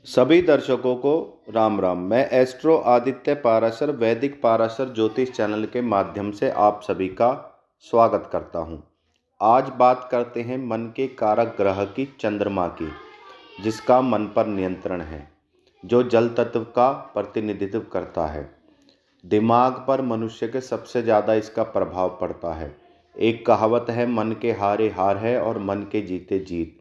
सभी दर्शकों को राम राम। मैं एस्ट्रो आदित्य पाराशर वैदिक पाराशर ज्योतिष चैनल के माध्यम से आप सभी का स्वागत करता हूं। आज बात करते हैं मन के कारक ग्रह की चंद्रमा की, जिसका मन पर नियंत्रण है, जो जल तत्व का प्रतिनिधित्व करता है। दिमाग पर मनुष्य के सबसे ज़्यादा इसका प्रभाव पड़ता है। एक कहावत है, मन के हारे हार है और मन के जीते जीत।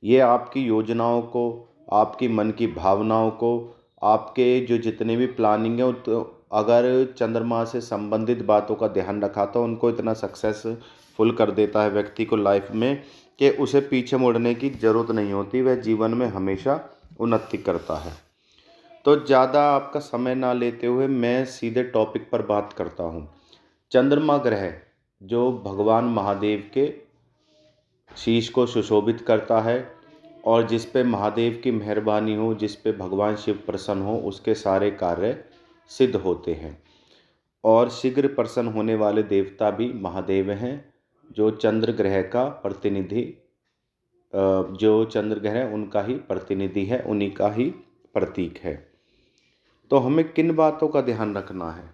ये आपकी योजनाओं को, आपकी मन की भावनाओं को, आपके जो जितने भी प्लानिंग है, तो अगर चंद्रमा से संबंधित बातों का ध्यान रखा तो उनको इतना सक्सेसफुल कर देता है व्यक्ति को लाइफ में कि उसे पीछे मुड़ने की ज़रूरत नहीं होती। वह जीवन में हमेशा उन्नति करता है। तो ज़्यादा आपका समय ना लेते हुए मैं सीधे टॉपिक पर बात करता हूँ। चंद्रमा ग्रह जो भगवान महादेव के शीश को सुशोभित करता है और जिस पे महादेव की मेहरबानी हो, जिस पे भगवान शिव प्रसन्न हो, उसके सारे कार्य सिद्ध होते हैं। और शीघ्र प्रसन्न होने वाले देवता भी महादेव हैं, जो चंद्र ग्रह का प्रतिनिधि जो चंद्र ग्रह उनका ही प्रतिनिधि है, उन्हीं का ही प्रतीक है। तो हमें किन बातों का ध्यान रखना है?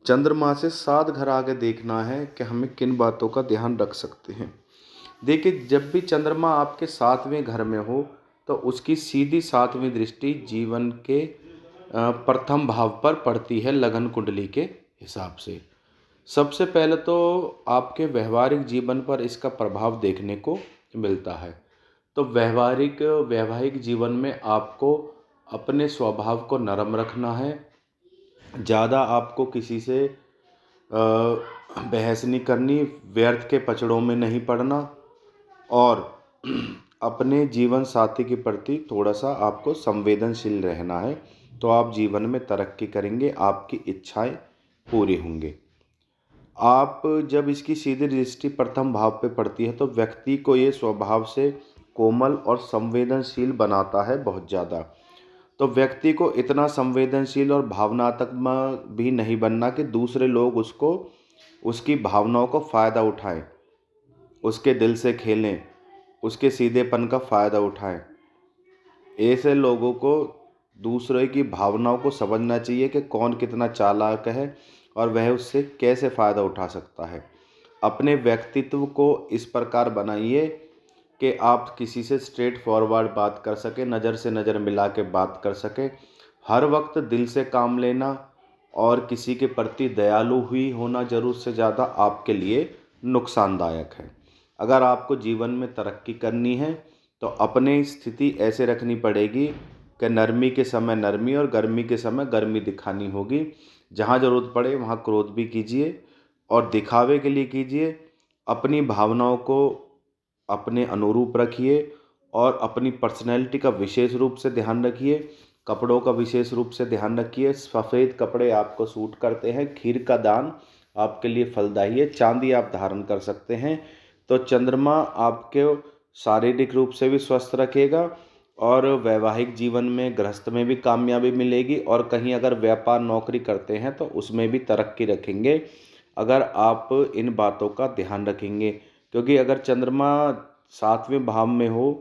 चंद्रमा से 7 घर आगे देखना है कि हमें किन बातों का ध्यान रख सकते हैं। देखिए, जब भी चंद्रमा आपके 7वें घर में हो तो उसकी सीधी 7वीं दृष्टि जीवन के प्रथम भाव पर पड़ती है लगन कुंडली के हिसाब से। सबसे पहले तो आपके व्यवहारिक जीवन पर इसका प्रभाव देखने को मिलता है। तो वैवाहिक जीवन में आपको अपने स्वभाव को नरम रखना है। ज़्यादा आपको किसी से बहस नहीं करनी, व्यर्थ के पचड़ों में नहीं पड़ना और अपने जीवन साथी के प्रति थोड़ा सा आपको संवेदनशील रहना है। तो आप जीवन में तरक्की करेंगे, आपकी इच्छाएं पूरी होंगी। आप जब इसकी सीधी दृष्टि प्रथम भाव पे पड़ती है तो व्यक्ति को ये स्वभाव से कोमल और संवेदनशील बनाता है बहुत ज़्यादा। तो व्यक्ति को इतना संवेदनशील और भावनात्मक भी नहीं बनना कि दूसरे लोग उसकी भावनाओं को फ़ायदा उठाएं, उसके दिल से खेलें, उसके सीधेपन का फ़ायदा उठाएं। ऐसे लोगों को दूसरे की भावनाओं को समझना चाहिए कि कौन कितना चालाक है और वह उससे कैसे फ़ायदा उठा सकता है। अपने व्यक्तित्व को इस प्रकार बनाइए कि आप किसी से स्ट्रेट फॉरवर्ड बात कर सकें, नज़र से नज़र मिला के बात कर सकें। हर वक्त दिल से काम लेना और किसी के प्रति दयालु हुई होना ज़रूरत से ज़्यादा आपके लिए नुकसानदायक है। अगर आपको जीवन में तरक्की करनी है तो अपनी स्थिति ऐसे रखनी पड़ेगी कि नरमी के समय नरमी और गर्मी के समय गर्मी दिखानी होगी। जहाँ ज़रूरत पड़े वहाँ क्रोध भी कीजिए और दिखावे के लिए कीजिए। अपनी भावनाओं को अपने अनुरूप रखिए और अपनी पर्सनैलिटी का विशेष रूप से ध्यान रखिए। कपड़ों का विशेष रूप से ध्यान रखिए। सफ़ेद कपड़े आपको सूट करते हैं। खीर का दान आपके लिए फलदायी है। चांदी आप धारण कर सकते हैं। तो चंद्रमा आपके शारीरिक रूप से भी स्वस्थ रखेगा और वैवाहिक जीवन में गृहस्थ में भी कामयाबी मिलेगी और कहीं अगर व्यापार नौकरी करते हैं तो उसमें भी तरक्की रखेंगे अगर आप इन बातों का ध्यान रखेंगे। क्योंकि अगर चंद्रमा 7वें भाव में हो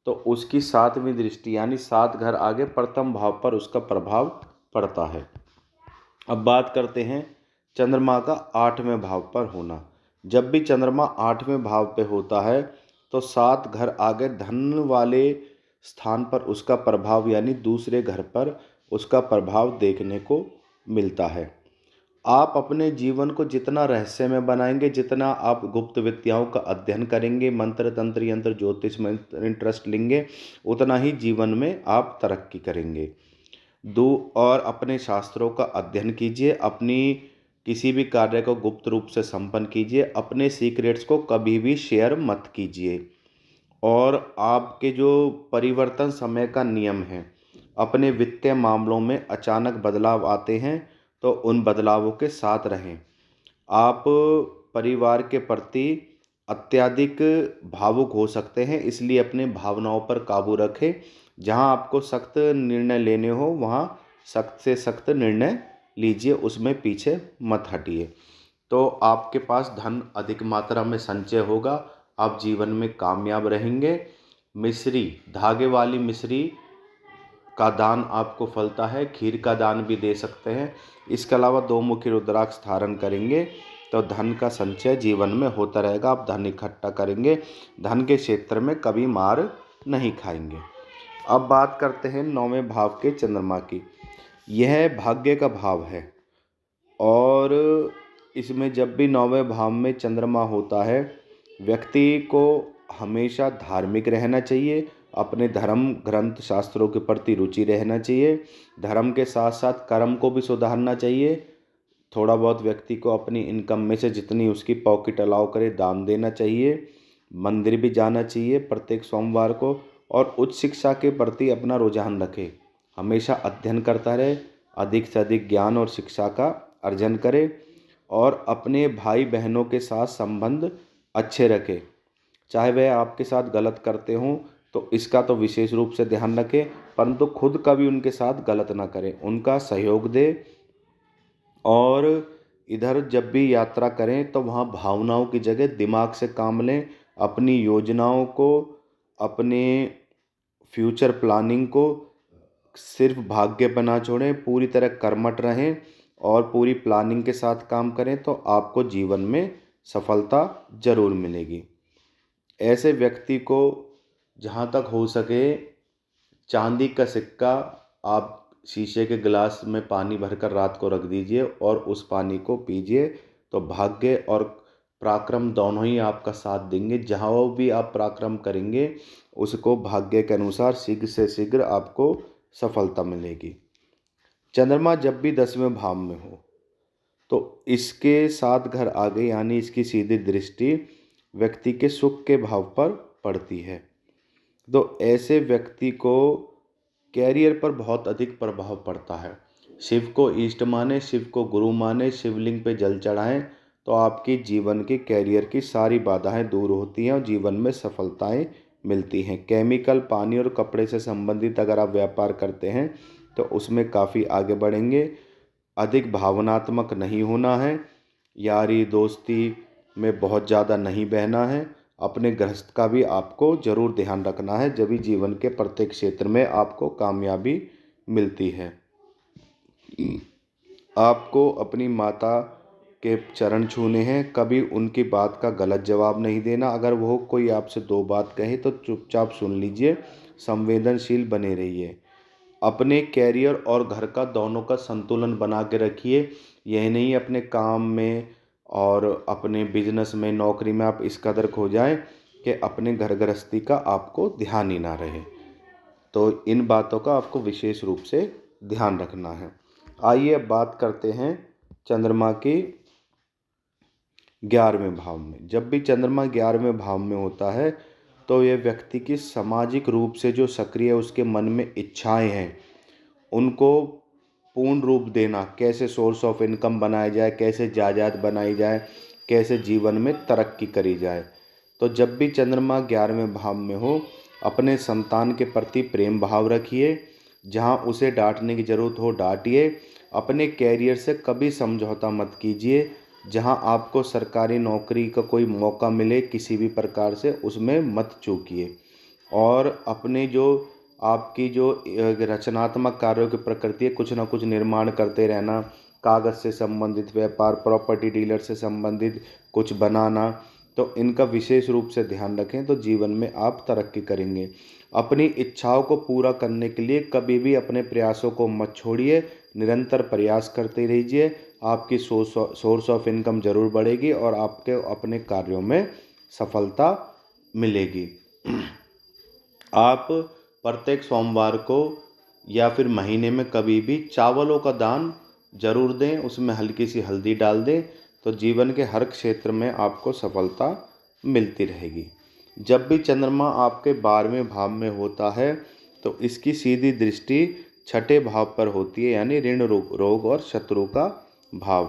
तो उसकी 7वीं दृष्टि यानी 7 घर आगे प्रथम भाव पर उसका प्रभाव पड़ता है। अब बात करते हैं चंद्रमा का 8वें भाव पर होना। जब भी चंद्रमा 8वें भाव पे होता है तो 7 घर आगे धन वाले स्थान पर उसका प्रभाव यानी दूसरे घर पर उसका प्रभाव देखने को मिलता है। आप अपने जीवन को जितना रहस्यमय बनाएंगे, जितना आप गुप्त विद्याओं का अध्ययन करेंगे, मंत्र तंत्र यंत्र ज्योतिष में इंटरेस्ट लेंगे, उतना ही जीवन में आप तरक्की करेंगे। और अपने शास्त्रों का अध्ययन कीजिए। अपनी किसी भी कार्य को गुप्त रूप से संपन्न कीजिए। अपने सीक्रेट्स को कभी भी शेयर मत कीजिए। और आपके जो परिवर्तन समय का नियम है, अपने वित्तीय मामलों में अचानक बदलाव आते हैं तो उन बदलावों के साथ रहें। आप परिवार के प्रति अत्यधिक भावुक हो सकते हैं, इसलिए अपने भावनाओं पर काबू रखें। जहां आपको सख्त निर्णय लेने हो वहां सख्त से सख्त निर्णय लीजिए, उसमें पीछे मत हटिए। तो आपके पास धन अधिक मात्रा में संचय होगा। आप जीवन में कामयाब रहेंगे। मिस्री, धागे वाली मिस्री का दान आपको फलता है, खीर का दान भी दे सकते हैं। इसके अलावा 2 मुखी रुद्राक्ष धारण करेंगे तो धन का संचय जीवन में होता रहेगा। आप धन इकट्ठा करेंगे, धन के क्षेत्र में कभी मार नहीं खाएंगे। अब बात करते हैं 9वें भाव के चंद्रमा की। यह भाग्य का भाव है और इसमें जब भी 9वें भाव में चंद्रमा होता है, व्यक्ति को हमेशा धार्मिक रहना चाहिए, अपने धर्म ग्रंथ शास्त्रों के प्रति रुचि रहना चाहिए, धर्म के साथ साथ कर्म को भी सुधारना चाहिए। थोड़ा बहुत व्यक्ति को अपनी इनकम में से जितनी उसकी पॉकेट अलाउ करे दान देना चाहिए, मंदिर भी जाना चाहिए प्रत्येक सोमवार को, और उच्च शिक्षा के प्रति अपना रुझान रखे, हमेशा अध्ययन करता रहे, अधिक से अधिक ज्ञान और शिक्षा का अर्जन करे और अपने भाई बहनों के साथ संबंध अच्छे रखे। चाहे वह आपके साथ गलत करते हों तो इसका तो विशेष रूप से ध्यान रखें, परंतु खुद कभी उनके साथ गलत ना करें, उनका सहयोग दे। और इधर जब भी यात्रा करें तो वहाँ भावनाओं की जगह दिमाग से काम लें, अपनी योजनाओं को, अपने फ्यूचर प्लानिंग को सिर्फ भाग्य पर ना छोड़ें, पूरी तरह कर्मठ रहें और पूरी प्लानिंग के साथ काम करें तो आपको जीवन में सफलता जरूर मिलेगी। ऐसे व्यक्ति को जहाँ तक हो सके चांदी का सिक्का आप शीशे के गिलास में पानी भरकर रात को रख दीजिए और उस पानी को पीजिए, तो भाग्य और पराक्रम दोनों ही आपका साथ देंगे। जहाँ वो भी आप पराक्रम करेंगे उसको भाग्य के अनुसार शीघ्र से शीघ्र आपको सफलता मिलेगी। चंद्रमा जब भी 10वें भाव में हो तो इसके 7 घर आगे यानी इसकी सीधी दृष्टि व्यक्ति के सुख के भाव पर पड़ती है। तो ऐसे व्यक्ति को कैरियर पर बहुत अधिक प्रभाव पड़ता है। शिव को इष्ट माने, शिव को गुरु माने, शिवलिंग पे जल चढ़ाएं तो आपकी जीवन की कैरियर की सारी बाधाएं दूर होती हैं और जीवन में सफलताएं मिलती हैं। केमिकल, पानी और कपड़े से संबंधित अगर आप व्यापार करते हैं तो उसमें काफ़ी आगे बढ़ेंगे। अधिक भावनात्मक नहीं होना है, यारी दोस्ती में बहुत ज़्यादा नहीं बहना है, अपने गृहस्थ का भी आपको ज़रूर ध्यान रखना है, जब भी जीवन के प्रत्येक क्षेत्र में आपको कामयाबी मिलती है। आपको अपनी माता के चरण छूने हैं, कभी उनकी बात का गलत जवाब नहीं देना। अगर वो कोई आपसे 2 बात कहे तो चुपचाप सुन लीजिए, संवेदनशील बने रहिए। अपने कैरियर और घर का दोनों का संतुलन बना के रखिए। यह नहीं अपने काम में और अपने बिजनेस में, नौकरी में आप इस कदर खो जाएं कि अपने घर गृहस्थी का आपको ध्यान ही ना रहे। तो इन बातों का आपको विशेष रूप से ध्यान रखना है। आइए अब बात करते हैं चंद्रमा की 11वें भाव में। जब भी चंद्रमा 11वें भाव में होता है तो यह व्यक्ति की सामाजिक रूप से जो सक्रिय उसके मन में इच्छाएं हैं उनको पूर्ण रूप देना, कैसे सोर्स ऑफ इनकम बनाया जाए, कैसे जायदाद बनाई जाए, कैसे जीवन में तरक्की करी जाए। तो जब भी चंद्रमा 11वें भाव में हो अपने संतान के प्रति प्रेम भाव रखिए, जहाँ उसे डांटने की ज़रूरत हो डांटिए। अपने कैरियर से कभी समझौता मत कीजिए, जहाँ आपको सरकारी नौकरी का कोई मौका मिले किसी भी प्रकार से उसमें मत चूकिए। और अपने जो आपकी जो रचनात्मक कार्यों की प्रकृति है, कुछ ना कुछ निर्माण करते रहना, कागज़ से संबंधित व्यापार, प्रॉपर्टी डीलर से संबंधित कुछ बनाना, तो इनका विशेष रूप से ध्यान रखें तो जीवन में आप तरक्की करेंगे। अपनी इच्छाओं को पूरा करने के लिए कभी भी अपने प्रयासों को मत छोड़िए, निरंतर प्रयास करते रहिए। आपकी सोर्स ऑफ इनकम जरूर बढ़ेगी और आपके अपने कार्यों में सफलता मिलेगी। आप प्रत्येक सोमवार को या फिर महीने में कभी भी चावलों का दान जरूर दें, उसमें हल्की सी हल्दी डाल दें, तो जीवन के हर क्षेत्र में आपको सफलता मिलती रहेगी। जब भी चंद्रमा आपके 12वें भाव में होता है तो इसकी सीधी दृष्टि 6ठे भाव पर होती है, यानी ऋण, रोग और शत्रु का भाव।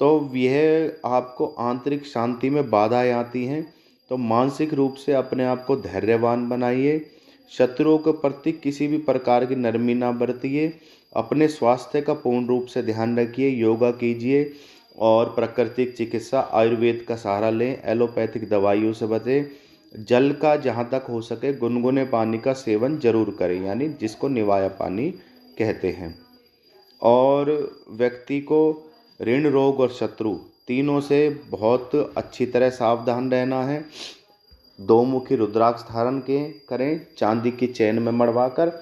तो यह आपको आंतरिक शांति में बाधाएं आती हैं, तो मानसिक रूप से अपने आप को धैर्यवान बनाइए। शत्रुओं के प्रति किसी भी प्रकार की नरमी ना बरतिए। अपने स्वास्थ्य का पूर्ण रूप से ध्यान रखिए, योगा कीजिए और प्राकृतिक चिकित्सा आयुर्वेद का सहारा लें, एलोपैथिक दवाइयों से बचें। जल का जहाँ तक हो सके गुनगुने पानी का सेवन जरूर करें, यानी जिसको निवाया पानी कहते हैं। और व्यक्ति को ऋण, रोग और शत्रु तीनों से बहुत अच्छी तरह सावधान रहना है। दो मुखी रुद्राक्ष धारण के करें चांदी की चैन में मढ़वा कर,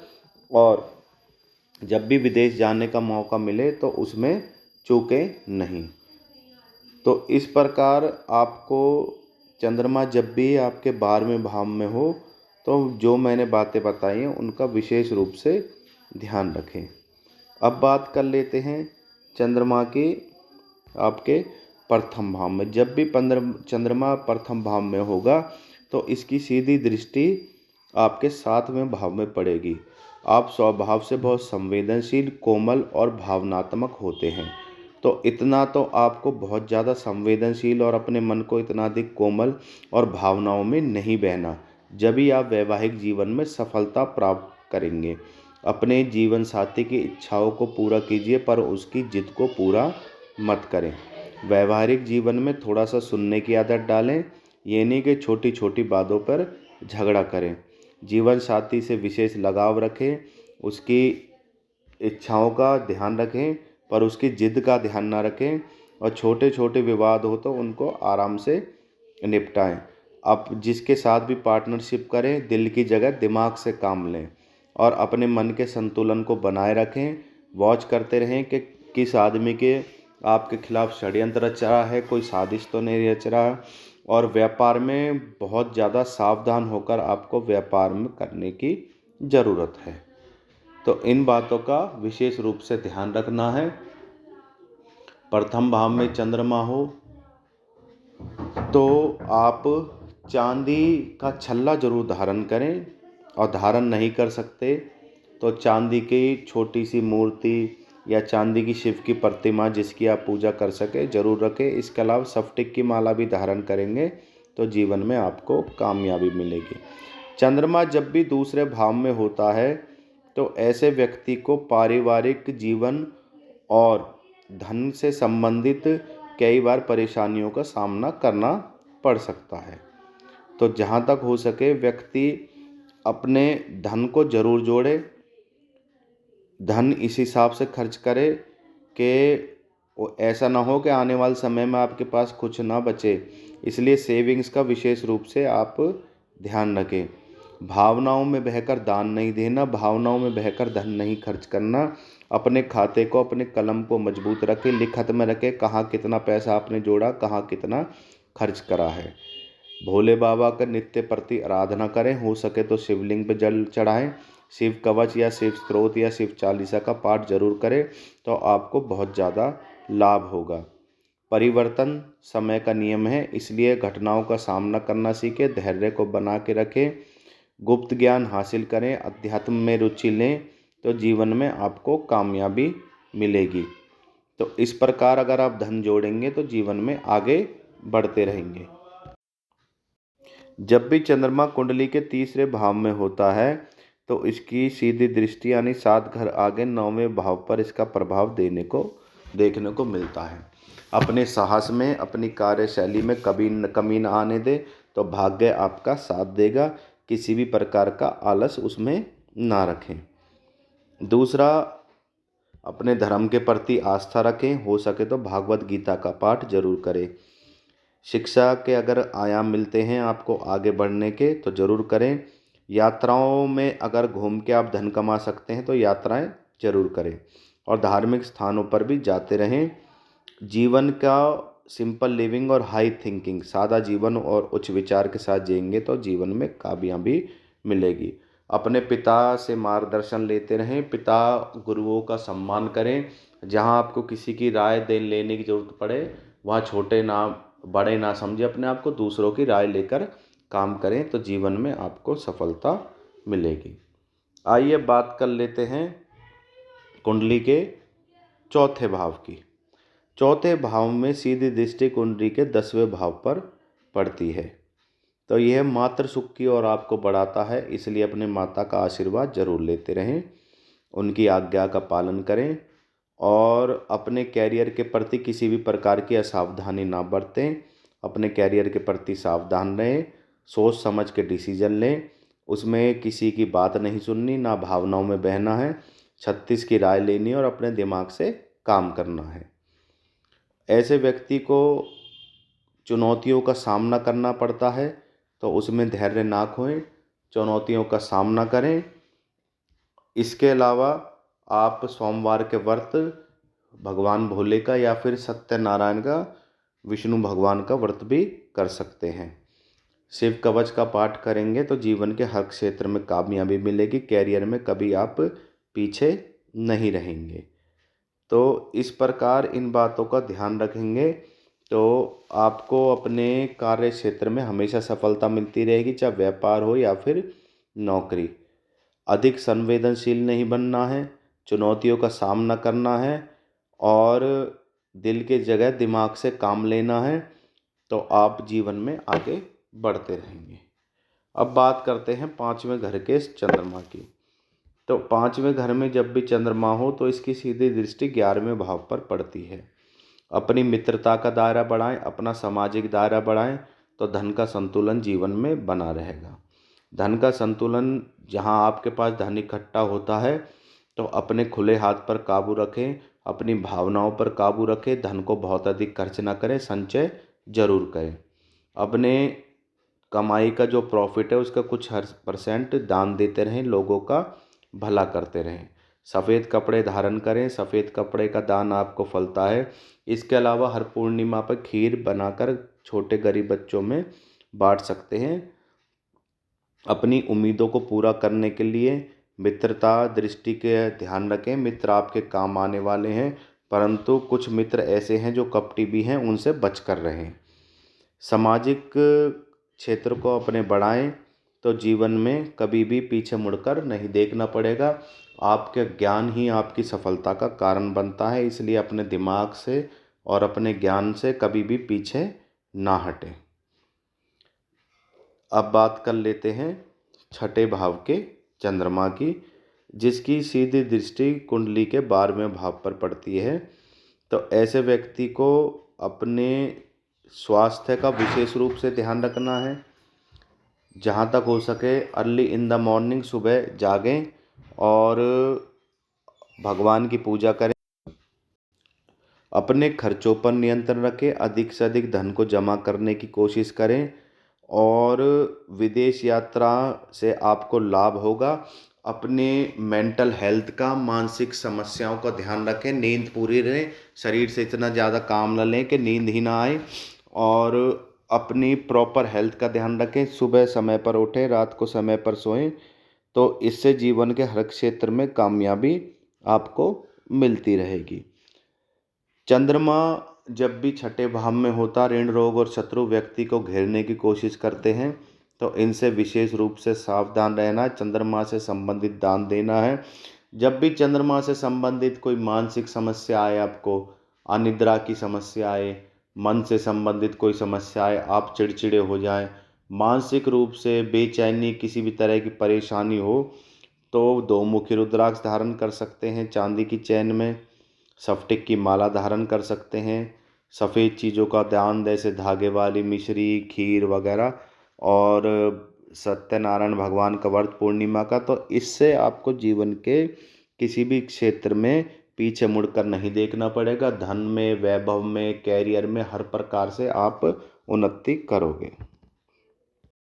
और जब भी विदेश जाने का मौका मिले तो उसमें चूकें नहीं। तो इस प्रकार आपको चंद्रमा जब भी आपके 12वें भाव में हो तो जो मैंने बातें बताई हैं उनका विशेष रूप से ध्यान रखें। अब बात कर लेते हैं चंद्रमा की आपके प्रथम भाव में। जब भी चंद्रमा प्रथम भाव में होगा तो इसकी सीधी दृष्टि आपके 7वें भाव में पड़ेगी। आप स्वभाव से बहुत संवेदनशील, कोमल और भावनात्मक होते हैं। तो इतना तो आपको बहुत ज़्यादा संवेदनशील और अपने मन को इतना अधिक कोमल और भावनाओं में नहीं बहना, जब भी आप वैवाहिक जीवन में सफलता प्राप्त करेंगे। अपने जीवन साथी की इच्छाओं को पूरा कीजिए, पर उसकी जिद को पूरा मत करें। वैवाहिक जीवन में थोड़ा सा सुनने की आदत डालें, ये नहीं कि छोटी छोटी बातों पर झगड़ा करें। जीवन साथी से विशेष लगाव रखें, उसकी इच्छाओं का ध्यान रखें पर उसकी जिद का ध्यान ना रखें, और छोटे छोटे विवाद हो तो उनको आराम से निपटाएं। आप जिसके साथ भी पार्टनरशिप करें, दिल की जगह दिमाग से काम लें और अपने मन के संतुलन को बनाए रखें। वॉच करते रहें कि किस आदमी के आपके खिलाफ षड्यंत्र रच रहा है, कोई साजिश तो नहीं रच रहा है। और व्यापार में बहुत ज़्यादा सावधान होकर आपको व्यापार में करने की ज़रूरत है। तो इन बातों का विशेष रूप से ध्यान रखना है। प्रथम भाव में चंद्रमा हो तो आप चांदी का छल्ला जरूर धारण करें, और धारण नहीं कर सकते तो चांदी की छोटी सी मूर्ति या चांदी की शिव की प्रतिमा जिसकी आप पूजा कर सके जरूर रखें। इसके अलावा स्फटिक की माला भी धारण करेंगे तो जीवन में आपको कामयाबी मिलेगी। चंद्रमा जब भी दूसरे भाव में होता है तो ऐसे व्यक्ति को पारिवारिक जीवन और धन से संबंधित कई बार परेशानियों का सामना करना पड़ सकता है। तो जहाँ तक हो सके व्यक्ति अपने धन को जरूर जोड़े, धन इस हिसाब से खर्च करे कि वो ऐसा ना हो कि आने वाले समय में आपके पास कुछ ना बचे। इसलिए सेविंग्स का विशेष रूप से आप ध्यान रखें। भावनाओं में बहकर दान नहीं देना, भावनाओं में बहकर धन नहीं खर्च करना। अपने खाते को, अपने कलम को मजबूत रखें, लिखत में रखें कहाँ कितना पैसा आपने जोड़ा, कहाँ कितना खर्च करा है। भोले बाबा का नित्य प्रति आराधना करें, हो सके तो शिवलिंग पर जल चढ़ाएं। शिव कवच या शिव स्तोत्र या शिव चालीसा का पाठ जरूर करें तो आपको बहुत ज़्यादा लाभ होगा। परिवर्तन समय का नियम है, इसलिए घटनाओं का सामना करना सीखें, धैर्य को बना के रखें, गुप्त ज्ञान हासिल करें, अध्यात्म में रुचि लें तो जीवन में आपको कामयाबी मिलेगी। तो इस प्रकार अगर आप धन जोड़ेंगे तो जीवन में आगे बढ़ते रहेंगे। जब भी चंद्रमा कुंडली के तीसरे भाव में होता है तो इसकी सीधी दृष्टि यानी 7 घर आगे 9वें भाव पर इसका प्रभाव देखने को मिलता है। अपने साहस में, अपनी कार्यशैली में कभी कमी न आने दे तो भाग्य आपका साथ देगा। किसी भी प्रकार का आलस उसमें ना रखें। दूसरा, अपने धर्म के प्रति आस्था रखें, हो सके तो भागवत गीता का पाठ जरूर करें। शिक्षा के अगर आयाम मिलते हैं आपको आगे बढ़ने के तो ज़रूर करें। यात्राओं में अगर घूम के आप धन कमा सकते हैं तो यात्राएं जरूर करें, और धार्मिक स्थानों पर भी जाते रहें। जीवन का सिंपल लिविंग और हाई थिंकिंग, सादा जीवन और उच्च विचार के साथ जिएंगे तो जीवन में कामयाबी मिलेगी। अपने पिता से मार्गदर्शन लेते रहें, पिता गुरुओं का सम्मान करें। जहां आपको किसी की राय लेने की ज़रूरत पड़े वहां छोटे ना बड़े ना समझे अपने आप को, दूसरों की राय लेकर काम करें तो जीवन में आपको सफलता मिलेगी। आइए बात कर लेते हैं कुंडली के चौथे भाव की। चौथे भाव में सीधी दृष्टि कुंडली के 10वें भाव पर पड़ती है। तो यह मातृ सुख की ओर आपको बढ़ाता है, इसलिए अपने माता का आशीर्वाद जरूर लेते रहें, उनकी आज्ञा का पालन करें और अपने कैरियर के प्रति किसी भी प्रकार की असावधानी ना बरतें। अपने कैरियर के प्रति सावधान रहें सोच समझ के डिसीजन लें, उसमें किसी की बात नहीं सुननी, ना भावनाओं में बहना है, 36 की राय लेनी और अपने दिमाग से काम करना है। ऐसे व्यक्ति को चुनौतियों का सामना करना पड़ता है, तो उसमें धैर्य ना खोएं, चुनौतियों का सामना करें। इसके अलावा आप सोमवार के व्रत भगवान भोले का या फिर सत्यनारायण का, विष्णु भगवान का व्रत भी कर सकते हैं। शिव कवच का पाठ करेंगे तो जीवन के हर क्षेत्र में कामयाबी मिलेगी, कैरियर में कभी आप पीछे नहीं रहेंगे। तो इस प्रकार इन बातों का ध्यान रखेंगे तो आपको अपने कार्य क्षेत्र में हमेशा सफलता मिलती रहेगी, चाहे व्यापार हो या फिर नौकरी। अधिक संवेदनशील नहीं बनना है, चुनौतियों का सामना करना है और दिल के जगह दिमाग से काम लेना है, तो आप जीवन में आगे बढ़ते रहेंगे। अब बात करते हैं पांचवें घर के चंद्रमा की। तो पांचवें घर में जब भी चंद्रमा हो तो इसकी सीधी दृष्टि 11वें भाव पर पड़ती है। अपनी मित्रता का दायरा बढ़ाएं, अपना सामाजिक दायरा बढ़ाएं, तो धन का संतुलन जीवन में बना रहेगा। धन का संतुलन, जहां आपके पास धन इकट्ठा होता है तो अपने खुले हाथ पर काबू रखें, अपनी भावनाओं पर काबू रखें, धन को बहुत अधिक खर्च ना करें, संचय जरूर करें। अपने कमाई का जो प्रॉफिट है उसका कुछ हर % दान देते रहें, लोगों का भला करते रहें। सफ़ेद कपड़े धारण करें, सफ़ेद कपड़े का दान आपको फलता है। इसके अलावा हर पूर्णिमा पर खीर बनाकर छोटे गरीब बच्चों में बांट सकते हैं। अपनी उम्मीदों को पूरा करने के लिए मित्रता दृष्टि के ध्यान रखें। मित्र आपके काम आने वाले हैं, परंतु कुछ मित्र ऐसे हैं जो कपटी भी हैं, उनसे बच कर रहें। सामाजिक क्षेत्र को अपने बढ़ाएं तो जीवन में कभी भी पीछे मुड़कर नहीं देखना पड़ेगा। आपके ज्ञान ही आपकी सफलता का कारण बनता है, इसलिए अपने दिमाग से और अपने ज्ञान से कभी भी पीछे ना हटें। अब बात कर लेते हैं छठे भाव के चंद्रमा की, जिसकी सीधी दृष्टि कुंडली के 12वें भाव पर पड़ती है। तो ऐसे व्यक्ति को अपने स्वास्थ्य का विशेष रूप से ध्यान रखना है। जहाँ तक हो सके अर्ली इन द मॉर्निंग सुबह जागें और भगवान की पूजा करें। अपने खर्चों पर नियंत्रण रखें, अधिक से अधिक धन को जमा करने की कोशिश करें और विदेश यात्रा से आपको लाभ होगा। अपने मेंटल हेल्थ का, मानसिक समस्याओं का ध्यान रखें, नींद पूरी रहे, शरीर से इतना ज़्यादा काम न लें कि नींद ही ना आए और अपनी प्रॉपर हेल्थ का ध्यान रखें। सुबह समय पर उठें, रात को समय पर सोएं, तो इससे जीवन के हर क्षेत्र में कामयाबी आपको मिलती रहेगी। चंद्रमा जब भी छठे भाव में होता, ऋण रोग और शत्रु व्यक्ति को घेरने की कोशिश करते हैं, तो इनसे विशेष रूप से सावधान रहना है। चंद्रमा से संबंधित दान देना है। जब भी चंद्रमा से संबंधित कोई मानसिक समस्या आए, आपको अनिद्रा की समस्या आए, मन से संबंधित कोई समस्या आए, आप चिड़चिड़े हो जाएं, मानसिक रूप से बेचैनी, किसी भी तरह की परेशानी हो, तो 2 मुखी रुद्राक्ष धारण कर सकते हैं चांदी की चैन में। स्फटिक की माला धारण कर सकते हैं। सफ़ेद चीज़ों का दान, जैसे धागे वाली मिश्री, खीर वगैरह, और सत्यनारायण भगवान का व्रत पूर्णिमा का, तो इससे आपको जीवन के किसी भी क्षेत्र में पीछे मुड़कर नहीं देखना पड़ेगा। धन में, वैभव में, कैरियर में, हर प्रकार से आप उन्नति करोगे।